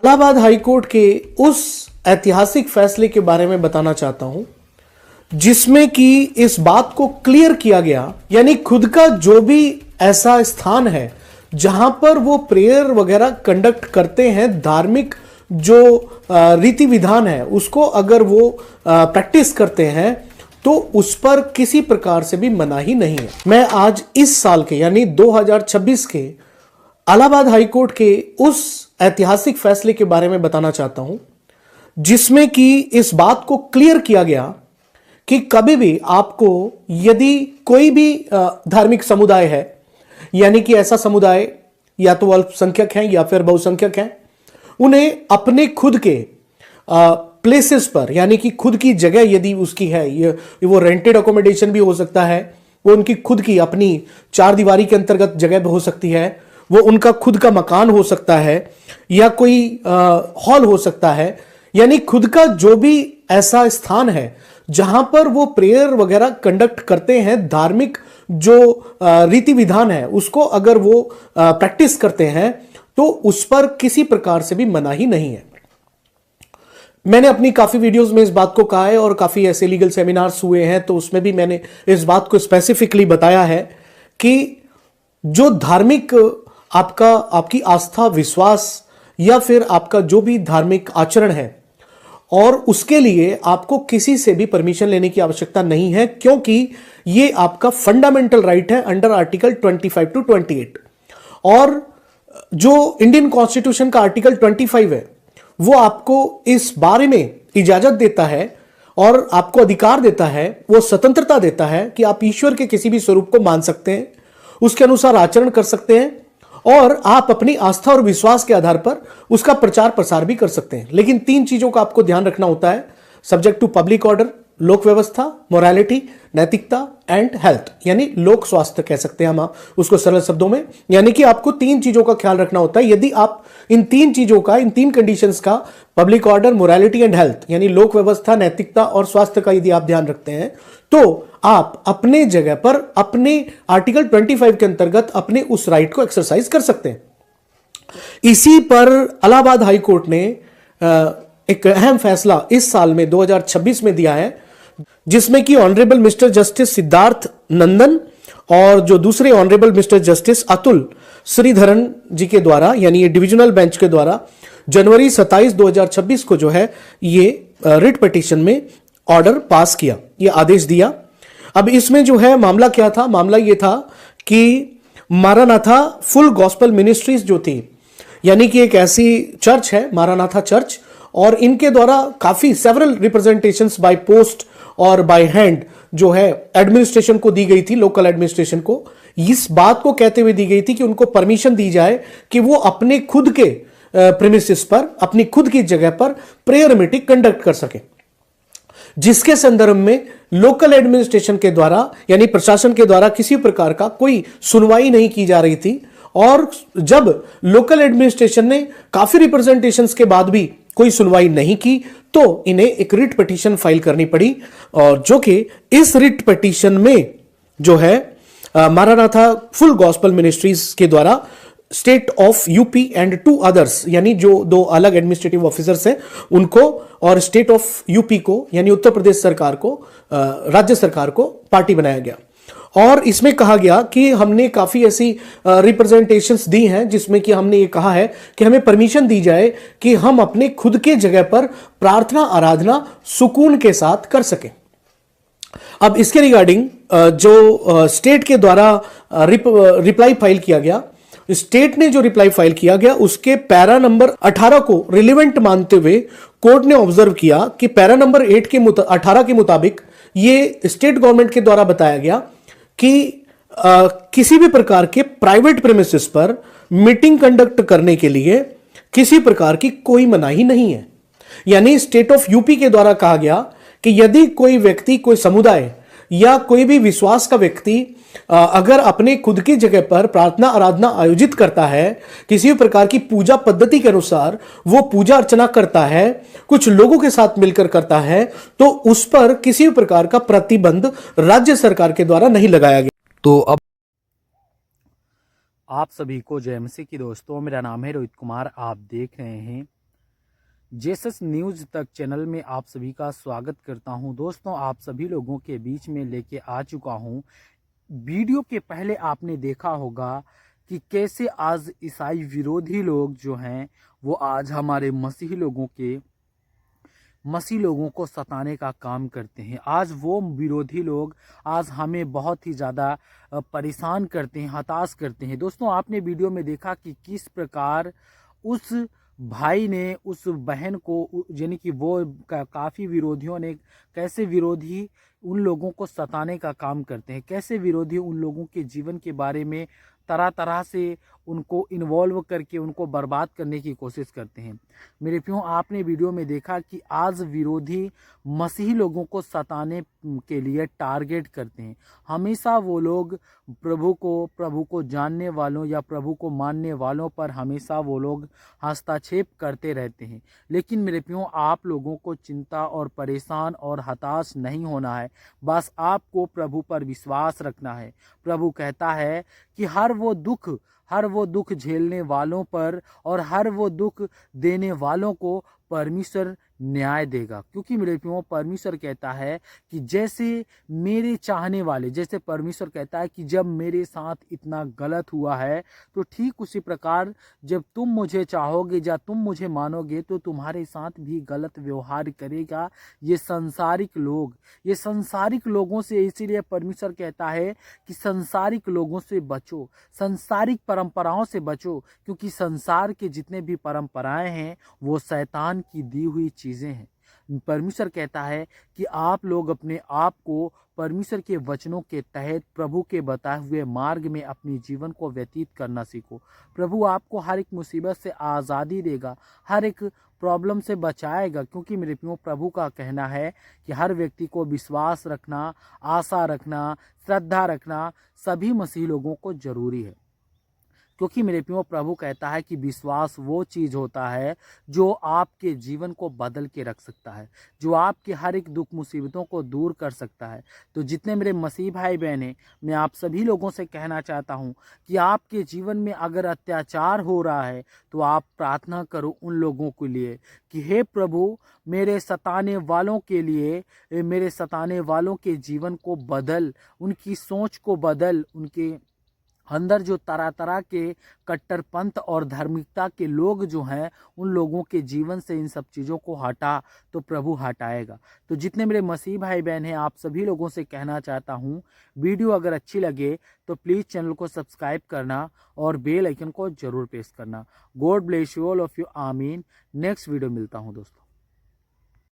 Allahabad high court के उस ऐतिहासिक फैसले के बारे में बताना चाहता हूं जिसमें कि इस बात को क्लियर किया गया, यानी खुद का जो भी ऐसा स्थान है जहां पर वो प्रेयर वगैरह कंडक्ट करते हैं, धार्मिक जो रीति विधान है उसको अगर वो प्रैक्टिस करते हैं तो उस पर किसी प्रकार से भी मनाही नहीं है। मैं आज इस साल के यानी 2026 के इलाहाबाद हाईकोर्ट के उस ऐतिहासिक फैसले के बारे में बताना चाहता हूं जिसमें कि इस बात को क्लियर किया गया कि कभी भी आपको यदि कोई भी धार्मिक समुदाय है, यानी कि ऐसा समुदाय या तो अल्पसंख्यक हैं या फिर बहुसंख्यक हैं, उन्हें अपने खुद के प्लेसेस पर, यानी कि खुद की जगह यदि उसकी है, ये वो रेंटेड अकोमोडेशन भी हो सकता है, वो उनकी खुद की अपनी चार दीवारी के अंतर्गत जगह भी हो सकती है, वो उनका खुद का मकान हो सकता है या कोई हॉल हो सकता है, यानी खुद का जो भी ऐसा स्थान है जहां पर वो प्रेयर वगैरह कंडक्ट करते हैं, धार्मिक जो रीति विधान है उसको अगर वो प्रैक्टिस करते हैं तो उस पर किसी प्रकार से भी मनाही नहीं है। मैंने अपनी काफी वीडियोस में इस बात को कहा है और काफी ऐसे लीगल सेमिनार्स हुए हैं तो उसमें भी मैंने इस बात को स्पेसिफिकली बताया है कि जो धार्मिक आपकी आस्था, विश्वास या फिर आपका जो भी धार्मिक आचरण है और उसके लिए आपको किसी से भी परमिशन लेने की आवश्यकता नहीं है, क्योंकि ये आपका फंडामेंटल राइट है अंडर आर्टिकल 25 टू 28। और जो इंडियन कॉन्स्टिट्यूशन का आर्टिकल 25 है वो आपको इस बारे में इजाजत देता है और आपको अधिकार देता है, वो स्वतंत्रता देता है कि आप ईश्वर के किसी भी स्वरूप को मान सकते हैं, उसके अनुसार आचरण कर सकते हैं और आप अपनी आस्था और विश्वास के आधार पर उसका प्रचार प्रसार भी कर सकते हैं। लेकिन तीन चीजों का आपको ध्यान रखना होता है, सब्जेक्ट टू पब्लिक ऑर्डर, लोक व्यवस्था, मोरालिटी, नैतिकता एंड हेल्थ, यानी लोक स्वास्थ्य कह सकते हैं हम आप उसको सरल शब्दों में। यानी कि आपको तीन चीजों का ख्याल रखना होता है। यदि आप इन तीन चीजों का, इन तीन कंडीशंस का, public order, morality and health, यानी लोक व्यवस्था, नैतिकता और स्वास्थ्य का यदि आप ध्यान रखते हैं तो आप अपने जगह पर अपने आर्टिकल 25 के अंतर्गत अपने उस राइट को एक्सरसाइज कर सकते हैं। इसी पर इलाहाबाद हाईकोर्ट ने एक अहम फैसला इस साल में 2026 में दिया है, जिसमें कि honourable mister justice Siddharth Nandan और जो दूसरे honourable mister justice Atul Sreedharan ji के द्वारा, यानी ये डिविजनल बेंच के द्वारा जनवरी 27 2026 को जो है ये रिट पिटीशन में ऑर्डर पास किया, ये आदेश दिया। अब इसमें जो है मामला क्या था? मामला ये था कि मारानाथा फुल गॉस्पेल मिनिस्ट्रीज जो थी, यानी कि एक ऐसी चर्च है मारानाथा चर्च, और इनके द्वारा काफी सेवरल रिप्रेजेंटेशंस बाय पोस्ट और बाय हैंड जो है एडमिनिस्ट्रेशन को दी गई थी, लोकल एडमिनिस्ट्रेशन को। इस बात को कहते हुए दी गई थी कि उनको परमिशन दी जाए कि वो अपने खुद के प्रीमिसेस पर, अपनी खुद की जगह पर प्रेयर मीटिंग कंडक्ट कर सके, जिसके संदर्भ में लोकल एडमिनिस्ट्रेशन के द्वारा, यानी प्रशासन के द्वारा किसी प्रकार का कोई सुनवाई नहीं की जा रही थी। और जब लोकल एडमिनिस्ट्रेशन ने काफी रिप्रेजेंटेशंस के बाद भी कोई सुनवाई नहीं की तो इन्हें एक रिट पिटीशन फाइल करनी पड़ी, और जो कि इस रिट पिटीशन में जो है मारानाथा फुल गॉस्पेल मिनिस्ट्रीज के द्वारा state of UP and to others, यानी जो दो अलग एडमिनिस्ट्रेटिव ऑफिसर्स हैं उनको, और स्टेट ऑफ यूपी को, यानी उत्तर प्रदेश सरकार को, राज्य सरकार को पार्टी बनाया गया। और इसमें कहा गया कि हमने काफी ऐसी रिप्रेजेंटेशंस दी हैं जिसमें कि हमने ये कहा है कि हमें परमिशन दी जाए कि हम अपने खुद के जगह पर प्रार्थना आराधना सुकून के साथ कर सकें। अब इसके रिगार्डिंग जो स्टेट के द्वारा रिप्लाई फाइल किया गया, स्टेट ने जो रिप्लाई फाइल किया गया उसके पैरा नंबर 18 को रिलेवेंट मानते हुए कोर्ट ने ऑब्जर्व किया कि पैरा नंबर 18 के मुताबिक ये स्टेट गवर्नमेंट के द्वारा बताया गया कि किसी भी प्रकार के प्राइवेट प्रेमिसेस पर मीटिंग कंडक्ट करने के लिए किसी प्रकार की कोई मनाही नहीं है। यानी स्टेट ऑफ यूपी के द्वारा कहा गया कि यदि कोई व्यक्ति, कोई समुदाय या कोई भी विश्वास का व्यक्ति अगर अपने खुद की जगह पर प्रार्थना आराधना आयोजित करता है, किसी भी प्रकार की पूजा पद्धति के अनुसार वो पूजा अर्चना करता है, कुछ लोगों के साथ मिलकर करता है, तो उस पर किसी भी प्रकार का प्रतिबंध राज्य सरकार के द्वारा नहीं लगाया गया। तो अब आप सभी को जय मसीह की दोस्तों, मेरा नाम है रोहित कुमार। आप देख रहे हैं जेसस न्यूज़ तक चैनल में आप सभी का स्वागत करता हूं। दोस्तों, आप सभी लोगों के बीच में लेके आ चुका हूं। वीडियो के पहले आपने देखा होगा कि कैसे आज ईसाई विरोधी लोग जो हैं वो आज हमारे मसीह लोगों को सताने का काम करते हैं। आज वो विरोधी लोग आज हमें बहुत ही ज़्यादा परेशान करते हैं, हताश करते हैं। दोस्तों, आपने वीडियो में देखा कि किस प्रकार उस भाई ने उस बहन को यानी कि वो काफ़ी विरोधियों ने कैसे विरोधी उन लोगों को सताने का काम करते हैं, कैसे विरोधी उन लोगों के जीवन के बारे में तरह तरह से उनको इन्वॉल्व करके उनको बर्बाद करने की कोशिश करते हैं। मेरे प्रियो, आपने वीडियो में देखा कि आज विरोधी मसीही लोगों को सताने के लिए टारगेट करते हैं। हमेशा वो लोग प्रभु को जानने वालों या प्रभु को मानने वालों पर हमेशा वो लोग हस्तक्षेप करते रहते हैं। लेकिन मेरे प्रियो, आप लोगों को चिंता और परेशान और हताश नहीं होना है। बस आपको प्रभु पर विश्वास रखना है। प्रभु कहता है कि हर वो दुख झेलने वालों पर और हर वो दुख देने वालों को परमेश्वर न्याय देगा। क्योंकि मेरे प्रियो, परमेश्वर कहता है कि जैसे मेरे चाहने वाले, जैसे परमेश्वर कहता है कि जब मेरे साथ इतना गलत हुआ है तो ठीक उसी प्रकार जब तुम मुझे चाहोगे या तुम मुझे मानोगे तो तुम्हारे साथ भी गलत व्यवहार करेगा ये संसारिक लोगों से। इसीलिए परमेश्वर कहता है कि संसारिक लोगों से बचो, संसारिक परंपराओं से बचो, क्योंकि संसार के जितने भी परंपराएं हैं वो शैतान की दी हुई चीज़ें हैं। परमेश्वर कहता है कि आप लोग अपने आप को परमेश्वर के वचनों के तहत प्रभु के बताए हुए मार्ग में अपनी जीवन को व्यतीत करना सीखो। प्रभु आपको हर एक मुसीबत से आज़ादी देगा, हर एक प्रॉब्लम से बचाएगा। क्योंकि मेरे प्रियो, प्रभु का कहना है कि हर व्यक्ति को विश्वास रखना, आशा रखना, श्रद्धा रखना सभी मसीह लोगों को जरूरी है। क्योंकि मेरे प्रियो, प्रभु कहता है कि विश्वास वो चीज़ होता है जो आपके जीवन को बदल के रख सकता है, जो आपके हर एक दुख मुसीबतों को दूर कर सकता है। तो जितने मेरे मसीह भाई बहन हैं, मैं आप सभी लोगों से कहना चाहता हूँ कि आपके जीवन में अगर अत्याचार हो रहा है तो आप प्रार्थना करो उन लोगों के लिए कि हे प्रभु, मेरे सताने वालों के लिए, मेरे सताने वालों के जीवन को बदल, उनकी सोच को बदल, उनके अंदर जो तरह तरह के कट्टरपंथ और धार्मिकता के लोग जो हैं उन लोगों के जीवन से इन सब चीज़ों को हटा तो प्रभु हटाएगा। तो जितने मेरे मसीह भाई बहन हैं, आप सभी लोगों से कहना चाहता हूँ, वीडियो अगर अच्छी लगे तो प्लीज़ चैनल को सब्सक्राइब करना और बेल आइकन को जरूर प्रेस करना। God bless you all of you. आमीन। नेक्स्ट वीडियो मिलता हूँ दोस्तों।